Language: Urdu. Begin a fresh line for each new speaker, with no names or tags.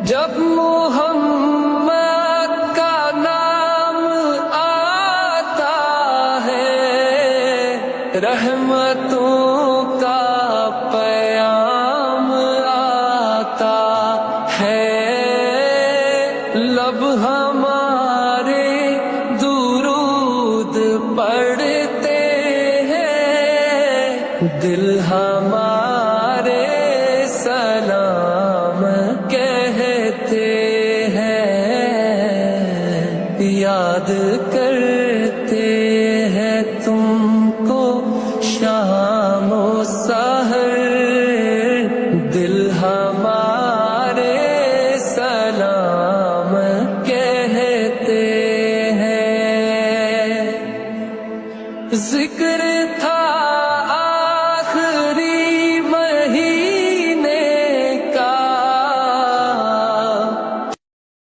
جب محمد کا نام آتا ہے رحمتوں کا پیام آتا ہے، لب ہمارے درود پڑھتے ہیں، دل ہمارے سلام کہتے ہیں، یاد